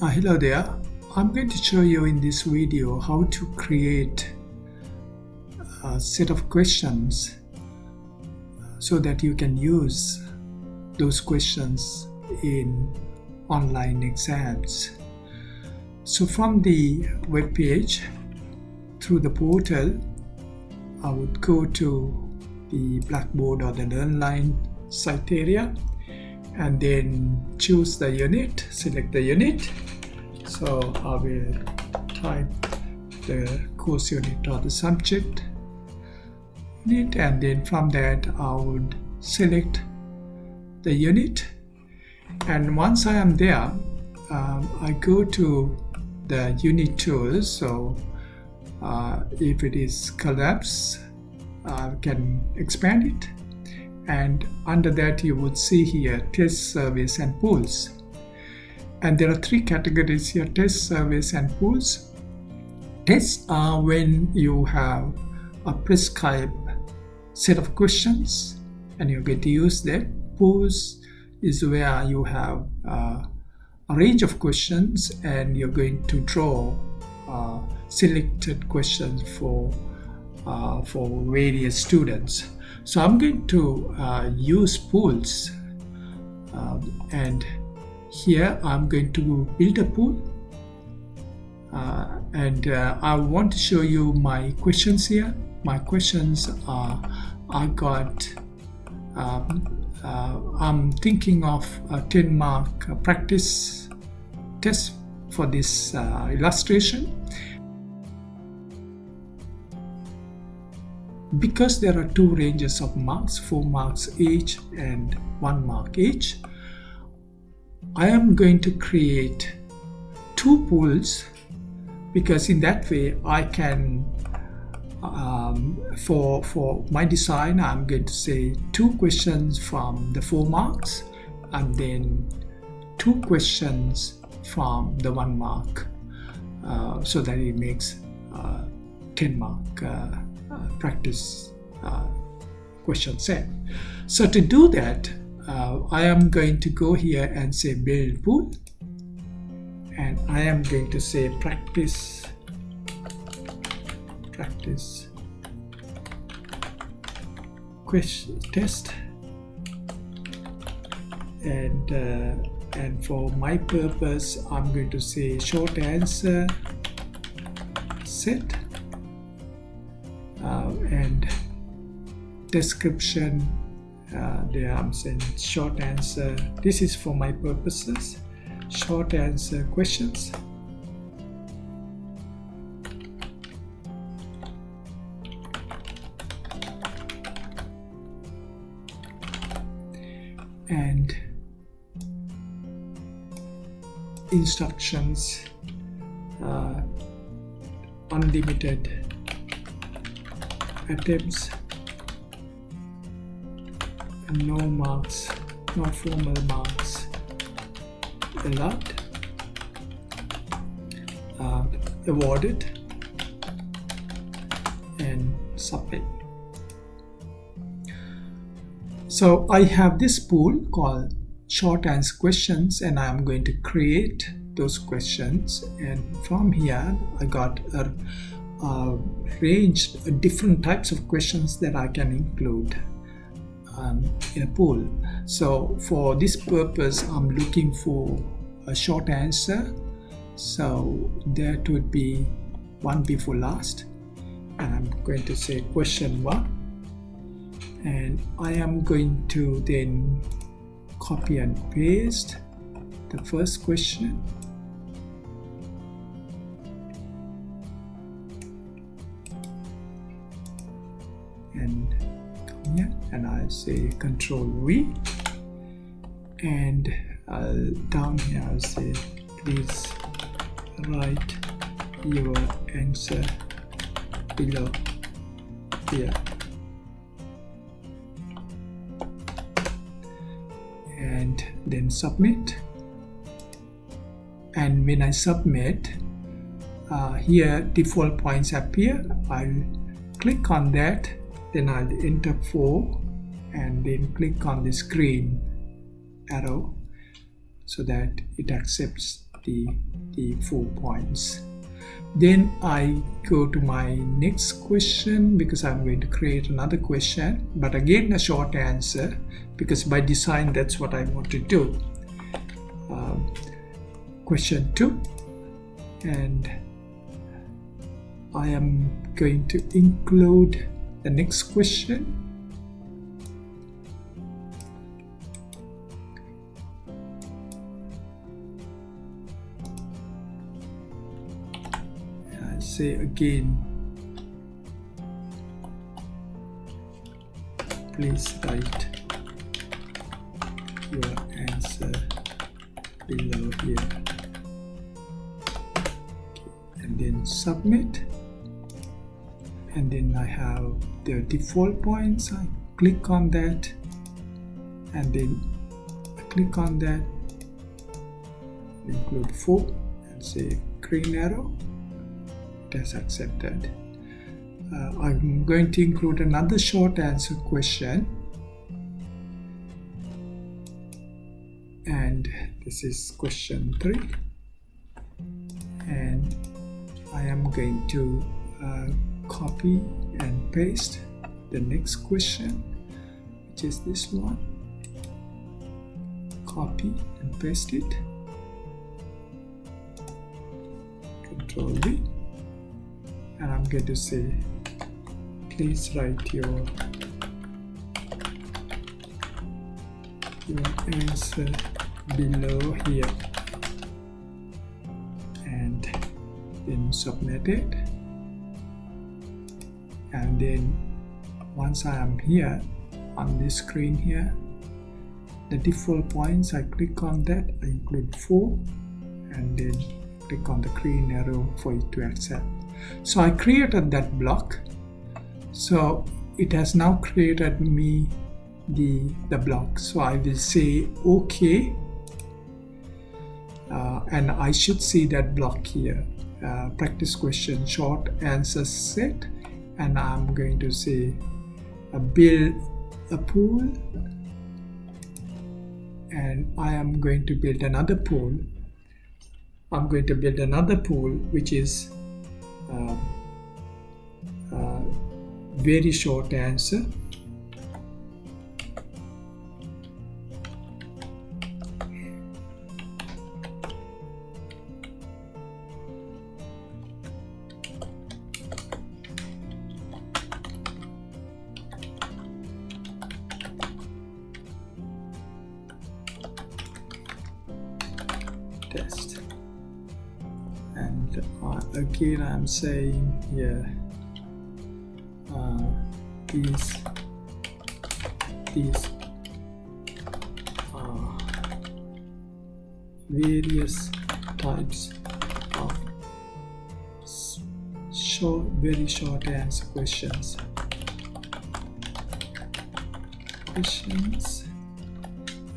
Hello there. I'm going to show you in this video how to create a set of questions so that you can use those questions in online exams. So from the web page through the portal, I would go to the Blackboard or the Learnline site area and then choose the unit, select the unit. So I will type the course unit or the subject unit, and then from that I would select the unit, and once I am there I go to the unit tools. So if it is collapse, I can expand it, and under that you would see here test, surveys and pools. And there are three categories here: test, surveys and pools. Tests are when you have a prescribed set of questions and you're going to use that. Pools is where you have a range of questions and you're going to draw selected questions for various students. So I'm going to use pools, and here I'm going to build a pool, and I want to show you my questions here. My questions are, I'm thinking of a 10-mark practice test for this illustration. Because there are two ranges of marks, 4 marks each and 1 mark each, I am going to create 2 pools, because in that way I can, for my design, I'm going to say 2 questions from the 4 marks and then 2 questions from the 1 mark, so that it makes 10-mark practice question set. So to do that, I am going to go here and say build pool, and I am going to say practice question test, and for my purpose I'm going to say short answer set, and description, there I'm saying short answer. This is for my purposes, short answer questions. And instructions, unlimited attempts, and no marks, no formal marks allowed, awarded, and submit. So I have this pool called short answer questions, and I am going to create those questions, and from here I got a range of different types of questions that I can include in a pool. So for this purpose I'm looking for a short answer, so that would be one before last, and I'm going to say question 1, and I am going to then copy and paste the first question, and come here and I'll say Control V, and down here I'll say please write your answer below here, and then submit. And when I submit, here default points appear. I'll click on that, then I'll enter 4 and then click on this green arrow so that it accepts the 4 points. Then I go to my next question because I'm going to create another question, but again a short answer because by design that's what I want to do. Question 2, and I am going to include the next question. Say again, please write your answer below here, and then submit. And then I have the default points. I click on that, and then I click on that, include 4, and say green arrow. Has accepted. I'm going to include another short answer question, and this is question 3, and I am going to copy and paste the next question, which is this one. Copy and paste it, Control V. And I'm going to say, please write your answer below here, and then submit it. And then once I am here on this screen here, the default points, I click on that, I include 4, and then click on the green arrow for it to accept. So I created that block. So it has now created me the block. So I will say OK, and I should see that block here. Practice question, short answer set, and I'm going to say build a pool, and I am going to build another pool. I'm going to build another pool which is very short answer. Test. And again I'm saying here these are various types of very short answer questions.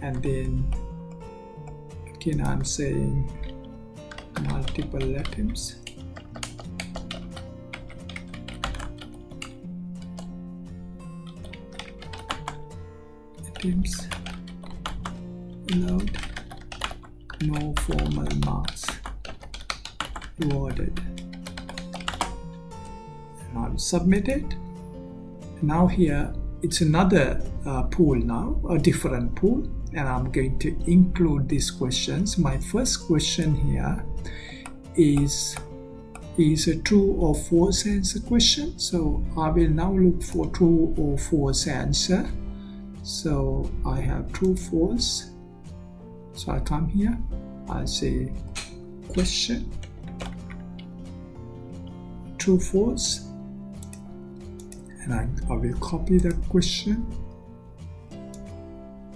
And then again I'm saying multiple attempts. Allowed, no formal marks rewarded. And I'll submit it. Now here it's another pool now, a different pool, and I'm going to include these questions. My first question here is a true or false answer question. So I will now look for true or false answer. So I have true, false. So I come here, I say question, true, false, and I will copy that question.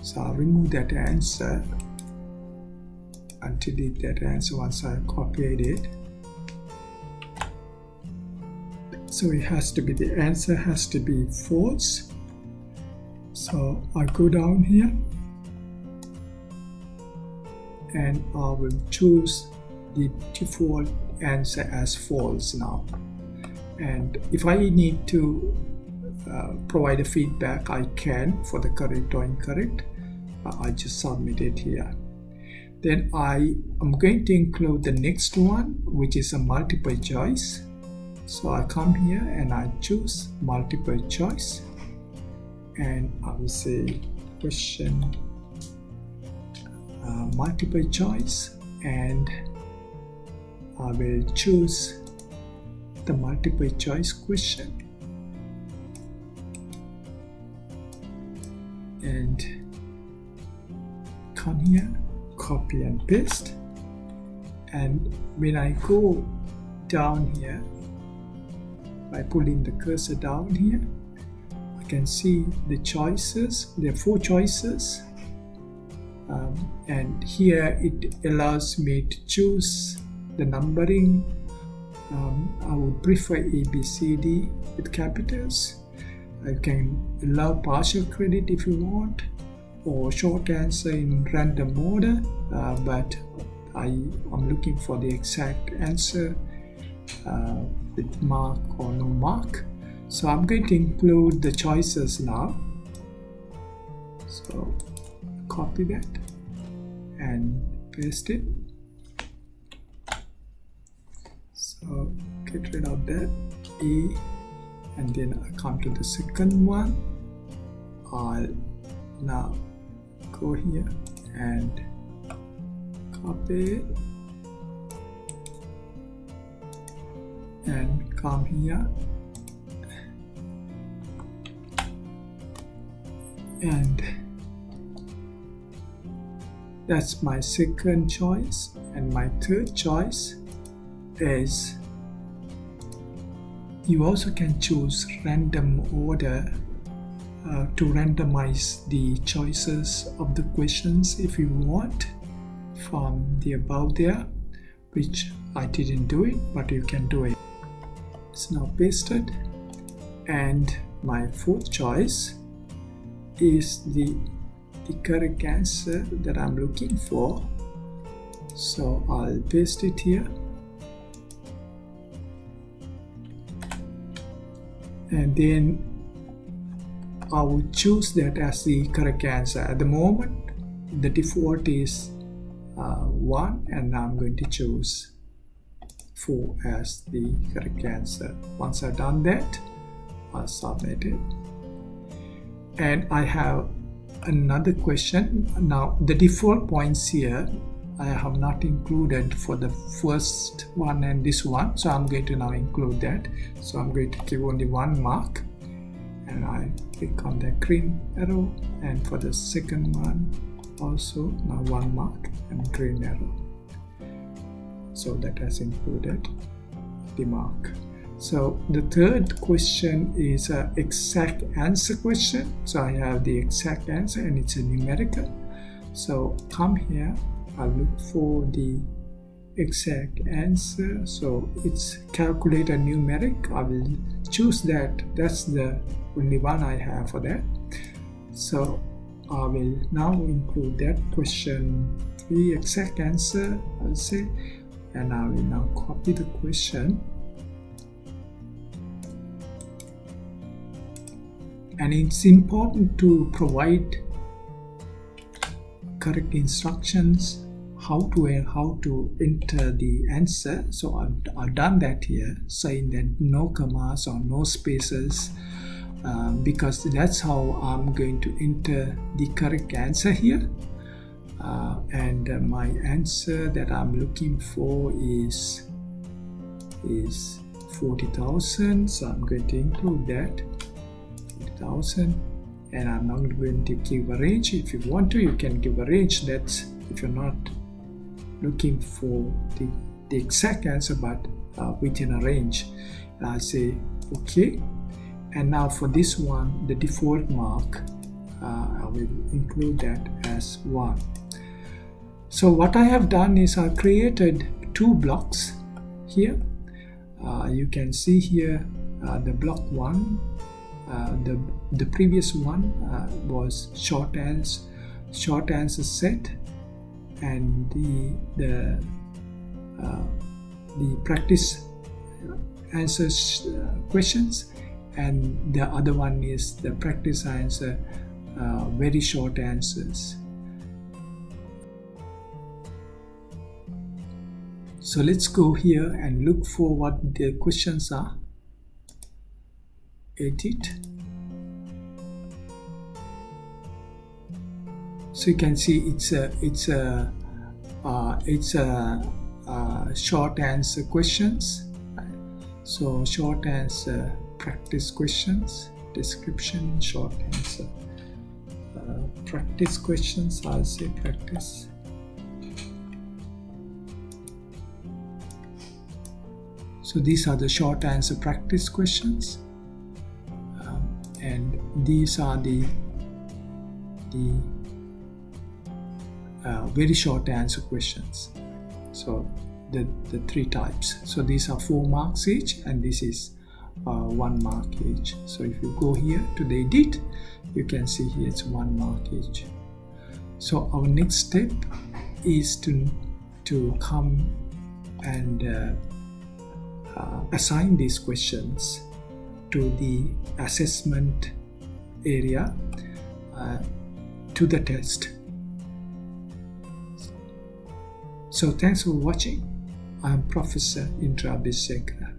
So I'll remove that answer and delete that answer once I copied it. So it has to be, the answer has to be false. So I go down here and I will choose the default answer as false now. And if I need to provide a feedback, I can for the correct or incorrect. I just submit it here. Then I am going to include the next one, which is a multiple choice. So I come here and I choose multiple choice, and I will say question multiple choice, and I will choose the multiple choice question, and come here, copy and paste. And when I go down here, by pulling the cursor down here, I can see the choices. There are 4 choices, and here it allows me to choose the numbering. I would prefer A, B, C, D with capitals. I can allow partial credit if you want, or short answer in random order, but I am looking for the exact answer with mark or no mark. So I'm going to include the choices now. So copy that and paste it. So get rid of that A, and then I come to the second one. I'll now go here and copy it and come here and that's my second choice. And my third choice is, you also can choose random order to randomize the choices of the questions if you want from the above there, which I didn't do it, but you can do it. It's now pasted, and my fourth choice is the correct answer that I'm looking for. So I'll paste it here, and then I will choose that as the correct answer. At the moment the default is 1, and I'm going to choose 4 as the correct answer. Once I've done that, I'll submit it. And I have another question. Now the default points here I have not included for the first one and this one, so I'm going to now include that. So I'm going to give only 1 mark, and I click on the green arrow, and for the second one also now 1 mark and green arrow. So that has included the mark. So the third question is an exact answer question. So I have the exact answer, and it's a numerical. So come here, I'll look for the exact answer. So it's calculate a numeric. I will choose that. That's the only one I have for that. So I will now include that question 3 exact answer, I'll say, and I will now copy the question. And it's important to provide correct instructions how to enter the answer. So I've done that here, saying that no commas or no spaces, because that's how I'm going to enter the correct answer here. And my answer that I'm looking for is 40,000. So I'm going to include that 40,000, and I'm not going to give a range. If you want to, you can give a range. That's if you're not looking for the exact answer, but within a range. And I say okay. And now for this one, the default mark, I will include that as 1. So what I have done is I created 2 blocks here. You can see here the block 1. The previous one was short answer set, and the practice answers questions, and the other one is the practice answer very short answers. So let's go here and look for what the questions are. Edit. So you can see it's a short answer questions. So short answer practice questions, description, short answer practice questions. I'll say practice. So these are the short answer practice questions, and these are the very short answer questions. So the three types. So these are 4 marks each, and this is 1 mark each. So if you go here to the edit, you can see here it's 1 mark each. So our next step is to come and assign these questions to the assessment area, to the test. So thanks for watching. I'm Professor Indra Bissekar.